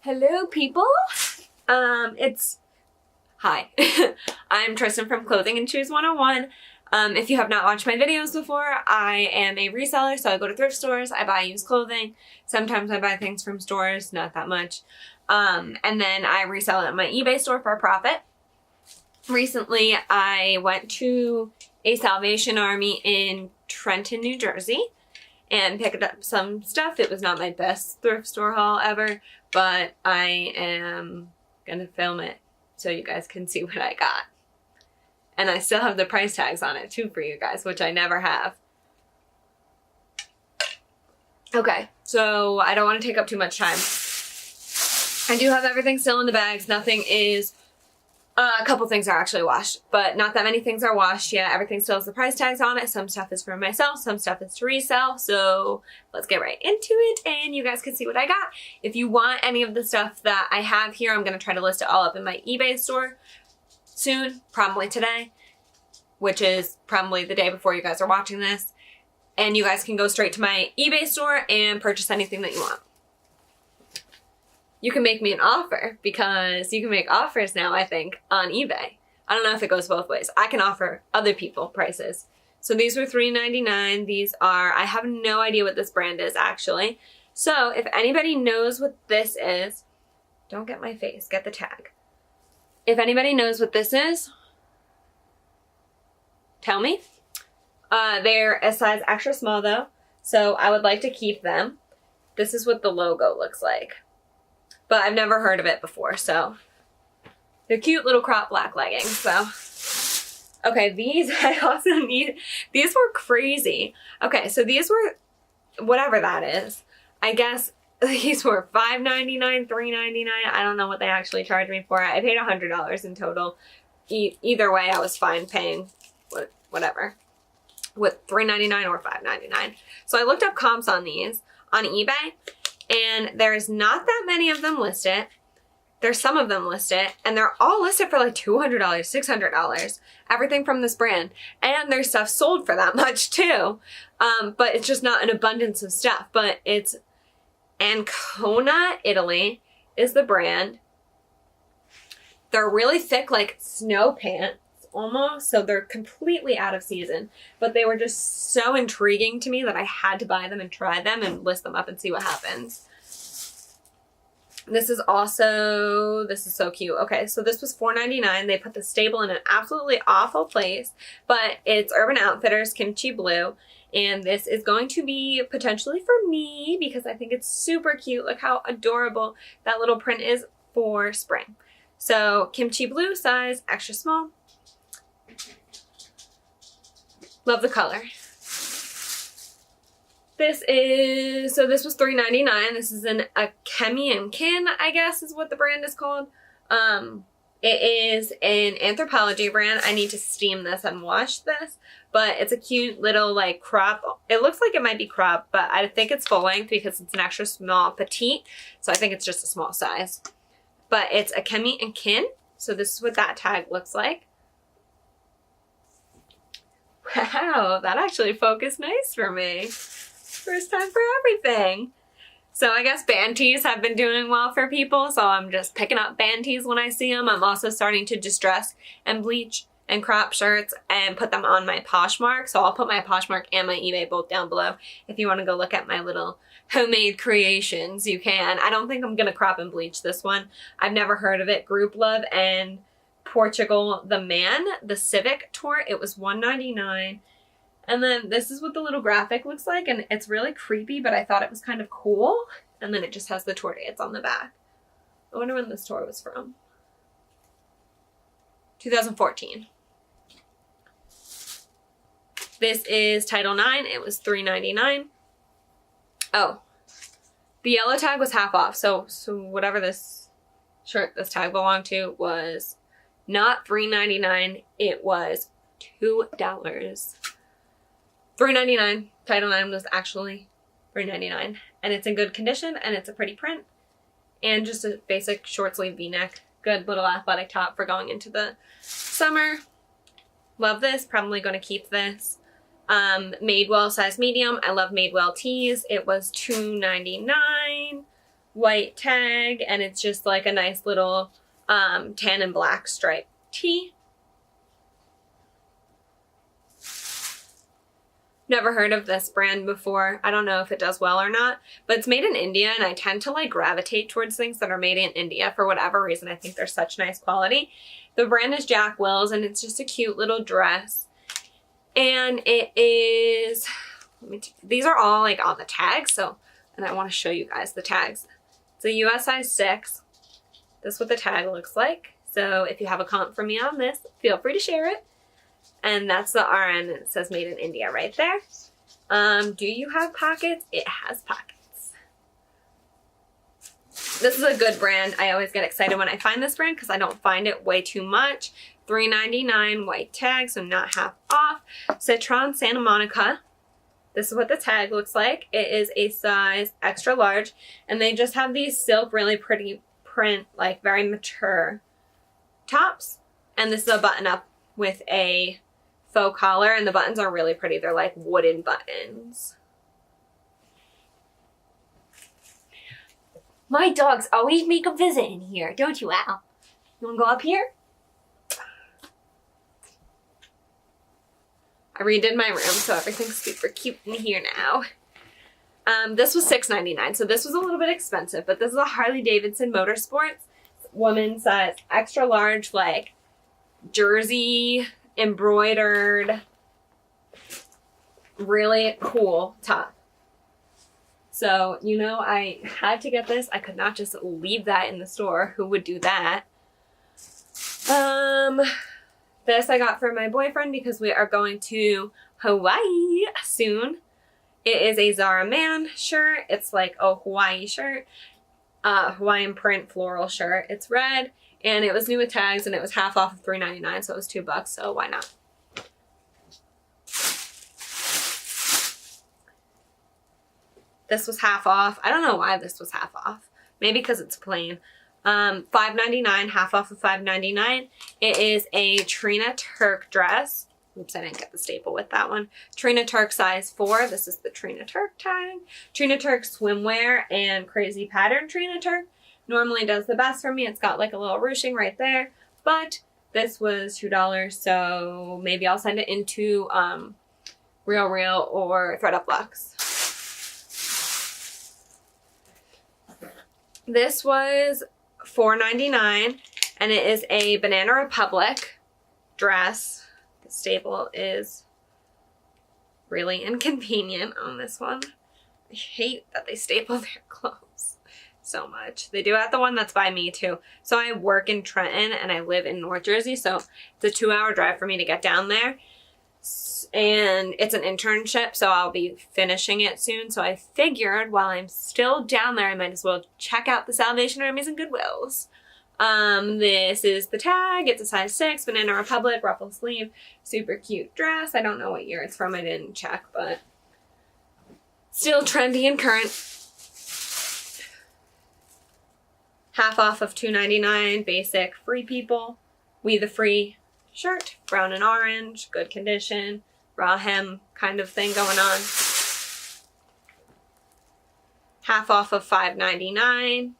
Hello, people. Hi. I'm Tristan from Clothing and Shoes 101. If you have not watched my videos before, I am a reseller, so I go to thrift stores, I buy used clothing. Sometimes I buy things from stores, not that much. And then I resell it at my eBay store for a profit. Recently, I went to a Salvation Army in Trenton, New Jersey, and picked up some stuff. It was not my best thrift store haul ever, but I am gonna film it so you guys can see what I got. And I still have the price tags on it too for you guys, which I never have. Okay, so I don't want to take up too much time. I do have everything still in the bags. Nothing is... a couple things are actually washed, but not that many things are washed yet. Everything still has the price tags on it. Some stuff is for myself, some stuff is to resell. So let's get right into it and you guys can see what I got. If you want any of the stuff that I have here, I'm going to try to list it all up in my eBay store soon, probably today, which is probably the day before you guys are watching this. And you guys can go straight to my eBay store and purchase anything that you want. You can make me an offer because you can make offers now, I think, on eBay. I don't know if it goes both ways. I can offer other people prices. So these were $3.99. These are, I have no idea what this brand is actually. So if anybody knows what this is, don't get my face, get the tag. If anybody knows what this is, tell me. They're a size extra small though, so I would like to keep them. This is what the logo looks like. But I've never heard of it before, so they're cute little crop black leggings, so. Okay, these I also need, these were crazy. Okay, so these were, whatever that is, I guess these were $5.99, $3.99, I don't know what they actually charged me for it. I paid $100 in total. Either way, I was fine paying whatever, with $3.99 or $5.99. So I looked up comps on these on eBay, and there's not that many of them listed. There's some of them listed, and they're all listed for like $200, $600. Everything from this brand. And there's stuff sold for that much too. But it's just not an abundance of stuff. But it's Ancona, Italy is the brand. They're really thick, like snow pants almost. So they're completely out of season. But they were just so intriguing to me that I had to buy them and try them and list them up and see what happens. This is so cute. Okay, so this was $4.99. They put the stable in an absolutely awful place, but it's Urban Outfitters Kimchi Blue. And this is going to be potentially for me because I think it's super cute. Look how adorable that little print is for spring. So Kimchi Blue, size extra small. Love the color. This was $3.99. This is a Kemi and Kin, I guess is what the brand is called. It is an Anthropology brand. I need to steam this and wash this, but it's a cute little like crop. It looks like it might be crop, but I think it's full length because it's an extra small petite. So I think it's just a small size, but it's a Kemi and Kin. So this is what that tag looks like. Wow, that actually focused nice for me. First time for everything. So I guess band tees have been doing well for people, so I'm just picking up band tees when I see them. I'm also starting to distress and bleach and crop shirts and put them on my Poshmark. So I'll put my Poshmark and my eBay both down below. If you want to go look at my little homemade creations, you can. I don't think I'm going to crop and bleach this one. I've never heard of it. Group Love and Portugal the Man, the Civic tour. It was $1.99. And then this is what the little graphic looks like, and it's really creepy, but I thought it was kind of cool. And then it just has the tour dates on the back. I wonder when this tour was from. 2014. This is Title IX. It was $3.99. Oh, the yellow tag was half off. So whatever this shirt, this tag belonged to was not $3.99. It was $2. $3.99. Title IX was actually $3.99. And it's in good condition, and it's a pretty print. And just a basic short sleeve v-neck. Good little athletic top for going into the summer. Love this. Probably going to keep this. Madewell size medium. I love Madewell tees. It was $2.99. white tag, and it's just like a nice little tan and black striped tee. Never heard of this brand before. I don't know if it does well or not, but it's made in India, and I tend to like gravitate towards things that are made in India for whatever reason. I think they're such nice quality. The brand is Jack Wills, and it's just a cute little dress. And it is, these are all like on the tags, so, and I want to show you guys the tags. It's a US size 6. This is what the tag looks like. So if you have a comp from me on this, feel free to share it. And that's the RN, and it says made in India right there. Do you have pockets? It has pockets. This is a good brand. I always get excited when I find this brand because I don't find it way too much. $3.99 white tag, so not half off. Citron Santa Monica. This is what the tag looks like. It is a size extra large, and they just have these silk, really pretty print, like very mature tops. And this is a button up with a faux collar, and the buttons are really pretty. They're like wooden buttons. My dogs always make a visit in here, don't you, Al? You wanna go up here? I redid my room, so everything's super cute in here now. This was $6.99, so this was a little bit expensive, but this is a Harley Davidson Motorsports women's size extra large, like jersey embroidered, really cool top. So, you know, I had to get this. I could not just leave that in the store. Who would do that? This I got for my boyfriend because we are going to Hawaii soon. It is a Zara Man shirt. It's like a Hawaii shirt. Hawaiian print floral shirt. It's red, and it was new with tags, and it was half off of $3.99, so it was $2, so why not? This was half off. I don't know why this was half off. Maybe because it's plain. $5.99, half off of $5.99. It is a Trina Turk dress. Oops, I didn't get the staple with that one. Trina Turk size 4. This is the Trina Turk tag. Trina Turk swimwear and crazy pattern Trina Turk normally does the best for me. It's got like a little ruching right there, but this was $2, so maybe I'll send it into Real or Thred Up Luxe. This was $4.99, and it is a Banana Republic dress. The staple is really inconvenient on this one. I hate that they staple their clothes so much. They do at the one that's by me too. So I work in Trenton and I live in North Jersey, so it's a 2-hour drive for me to get down there. And it's an internship, so I'll be finishing it soon. So I figured while I'm still down there, I might as well check out the Salvation Armies and Goodwills. This is the tag. It's a size 6, Banana Republic, ruffle sleeve, super cute dress. I don't know what year it's from. I didn't check, but still trendy and current. Half off of $2.99, basic, free people. We the Free shirt, brown and orange, good condition, raw hem kind of thing going on. Half off of $5.99.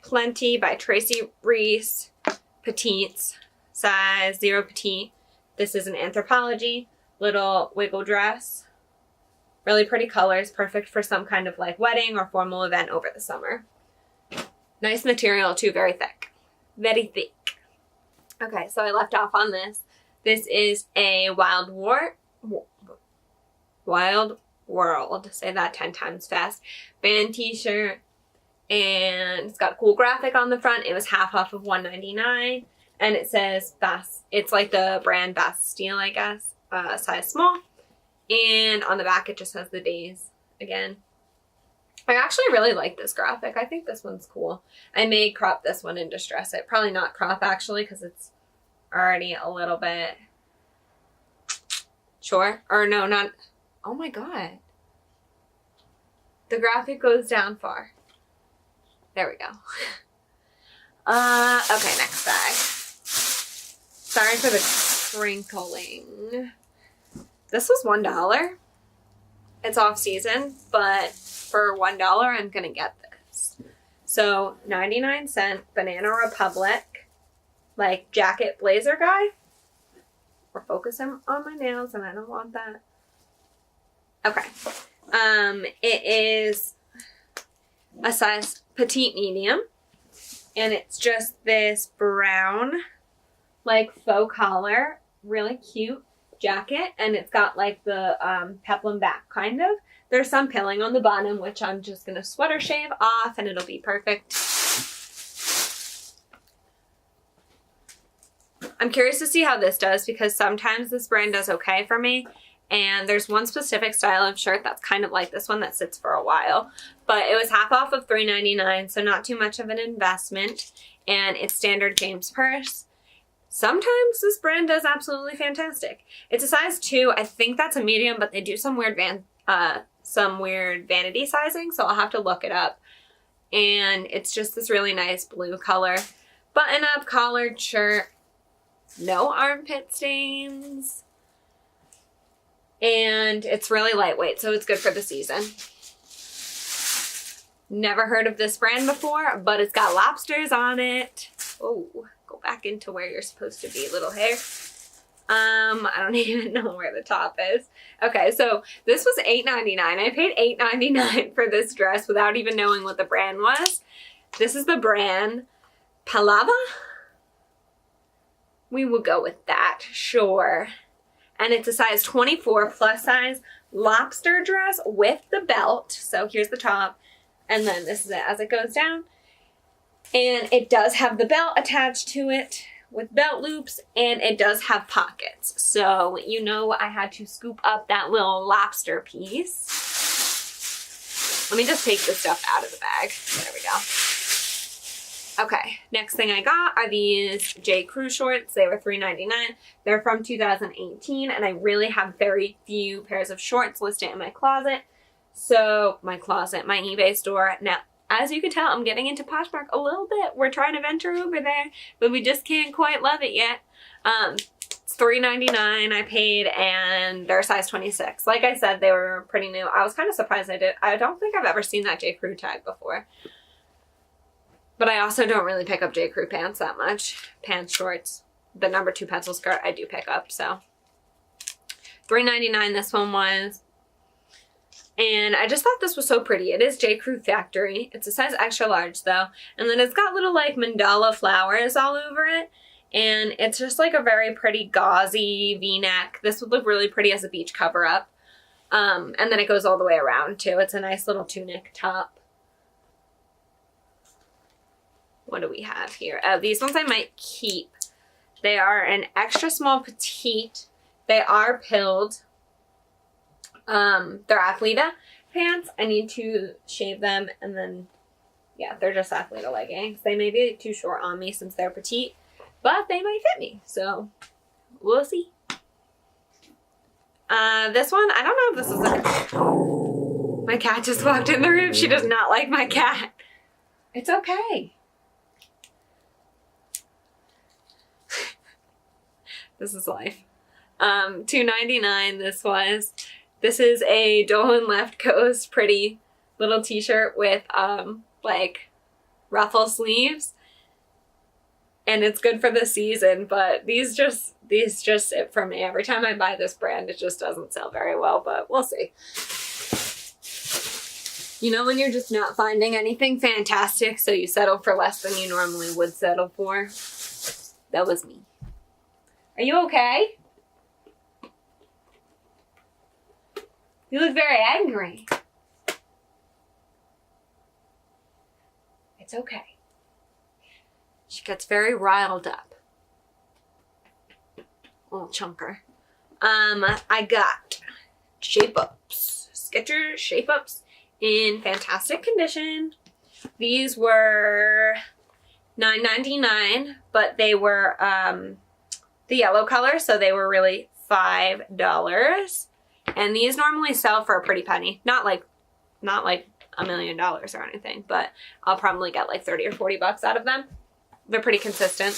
Plenty by Tracy Reese, petites, size 0 petite. This is an Anthropologie little wiggle dress. Really pretty colors, perfect for some kind of like wedding or formal event over the summer. Nice material too, very thick. Very thick. Okay, so I left off on this. This is a Wild World, say that 10 times fast, band t-shirt. And it's got a cool graphic on the front. It was half off of $1.99, and it says it's like the brand Bastille, I guess, size small. And on the back it just has the days again. I actually really like this graphic. I think this one's cool. I may crop this one and distress it. Probably not crop actually, because it's already a little bit short. Or no, not. Oh my god. The graphic goes down far. There we go. Okay, next bag. Sorry for the crinkling. This was $1. It's off season, but for $1, I'm gonna get dress. So 99-cent Banana Republic, like jacket blazer guy. We're focusing on my nails and I don't want that. Okay. It is a size petite medium. And it's just this brown, like faux collar, really cute jacket. And it's got like the peplum back kind of. There's some pilling on the bottom, which I'm just going to sweater shave off and it'll be perfect. I'm curious to see how this does because sometimes this brand does okay for me. And there's one specific style of shirt that's kind of like this one that sits for a while. But it was half off of $3.99, so not too much of an investment. And it's standard James purse. Sometimes this brand does absolutely fantastic. It's a size 2. I think that's a medium, but they do some weird vanity sizing, so I'll have to look it up. And it's just this really nice blue color. Button-up collared shirt. No armpit stains. And it's really lightweight, so it's good for the season. Never heard of this brand before, but it's got lobsters on it. Oh, go back into where you're supposed to be, little hair. I don't even know where the top is. Okay, so this was $8.99. I paid $8.99 for this dress without even knowing what the brand was. This is the brand Palava. We will go with that, sure. And it's a size 24 plus size lobster dress with the belt. So here's the top. And then this is it as it goes down. And it does have the belt attached to it with belt loops. And it does have pockets. So you know I had to scoop up that little lobster piece. Let me just take this stuff out of the bag. There we go. Okay, next thing I got are these J. Crew shorts. They were $3.99. They're from 2018, and I really have very few pairs of shorts listed in my closet. So, my eBay store. Now, as you can tell, I'm getting into Poshmark a little bit. We're trying to venture over there, but we just can't quite love it yet. It's $3.99 I paid, and they're size 26. Like I said, they were pretty new. I was kind of surprised I did. I don't think I've ever seen that J. Crew tag before. But I also don't really pick up J. Crew pants that much. Pants, shorts. The number 2 pencil skirt I do pick up, so. $3.99 this one was. And I just thought this was so pretty. It is J. Crew Factory. It's a size extra large though. And then it's got little like mandala flowers all over it. And it's just like a very pretty gauzy V-neck. This would look really pretty as a beach cover up. And then it goes all the way around too. It's a nice little tunic top. What do we have here? These ones I might keep. They are an extra small petite. They are pilled. They're Athleta pants. I need to shave them and then, yeah, they're just Athleta leggings. They may be too short on me since they're petite, but they might fit me. So we'll see. This one, I don't know if this is my cat just walked in the room. She does not like my cat. It's okay. This is life. $2.99 this was. This is a Dolan Left Coast pretty little t-shirt with like ruffle sleeves. And it's good for the season, but these just it for me. Every time I buy this brand, it just doesn't sell very well, but we'll see. You know when you're just not finding anything fantastic, so you settle for less than you normally would settle for? That was me. Are you okay? You look very angry. It's okay. She gets very riled up. Little chunker. I got shape-ups. Skechers shape-ups in fantastic condition. These were $9.99, but they were the yellow color, so they were really $5. And these normally sell for a pretty penny. Not like $1 million or anything, but I'll probably get like 30 or 40 bucks out of them. They're pretty consistent.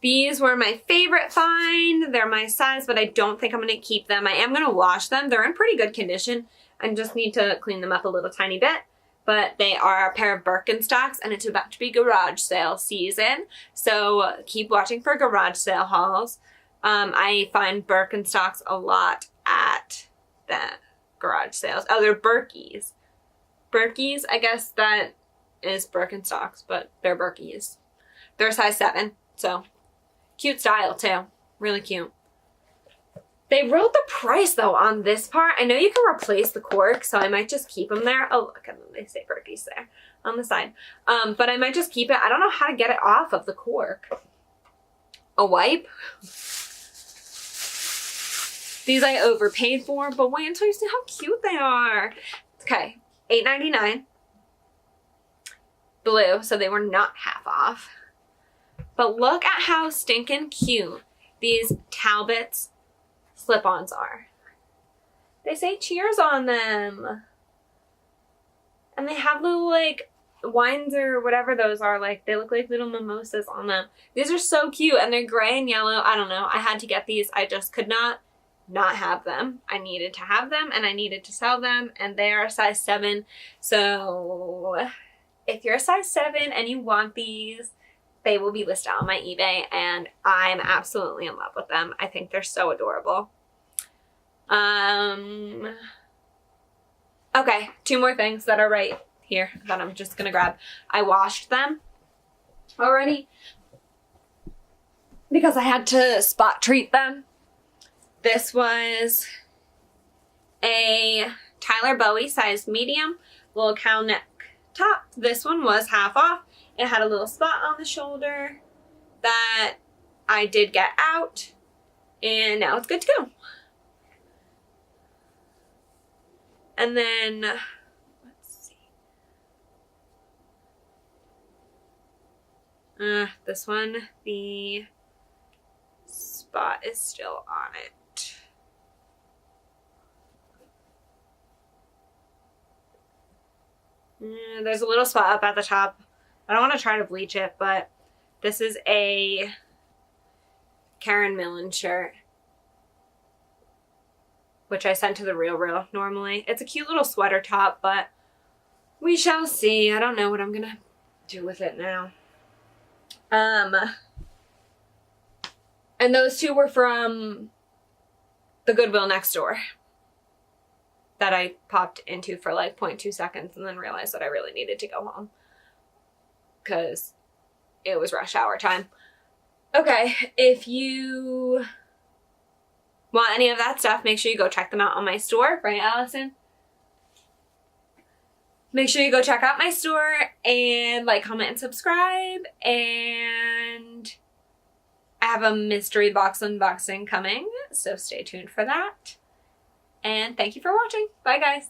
These were my favorite find. They're my size, but I don't think I'm going to keep them. I am going to wash them. They're in pretty good condition. I just need to clean them up a little tiny bit. but they are a pair of Birkenstocks, and it's about to be garage sale season. So keep watching for garage sale hauls. I find Birkenstocks a lot at the garage sales. Oh, they're Birkies. Birkies, I guess that is Birkenstocks, but they're Birkies. They're size 7, so cute style too. Really cute. They wrote the price though on this part. I know you can replace the cork, so I might just keep them there. Oh, look, and then they say Birkies there on the side. But I might just keep it. I don't know how to get it off of the cork. A wipe? These I overpaid for, but wait until you see how cute they are. Okay, $8.99. Blue, so they were not half off. But look at how stinking cute these Talbots slip-ons are. They say cheers on them. And they have little like wines or whatever those are. Like they look like little mimosas on them. These are so cute, and they're gray and yellow. I don't know. I had to get these. I just could not have them. I needed to have them, and I needed to sell them, and they are a size 7. So if you're a size 7 and you want these, they will be listed on my eBay, and I'm absolutely in love with them. I think they're so adorable. Okay, 2 more things that are right here that I'm just gonna grab. I washed them already because I had to spot treat them. This was a Tyler Boie size medium, little cow neck top. This one was half off. It had a little spot on the shoulder that I did get out, and now it's good to go. And then, let's see. This one, the spot is still on it. There's a little spot up at the top. I don't want to try to bleach it, but this is a Karen Millen shirt, which I sent to the Real normally. It's a cute little sweater top, but we shall see. I don't know what I'm going to do with it now. And those 2 were from the Goodwill next door that I popped into for like 0.2 seconds and then realized that I really needed to go home because it was rush hour time. Okay, if you want any of that stuff, make sure you go check them out on my store, right, Allison? Make sure you go check out my store and like, comment, and subscribe. And I have a mystery box unboxing coming, so stay tuned for that. And thank you for watching. Bye, guys.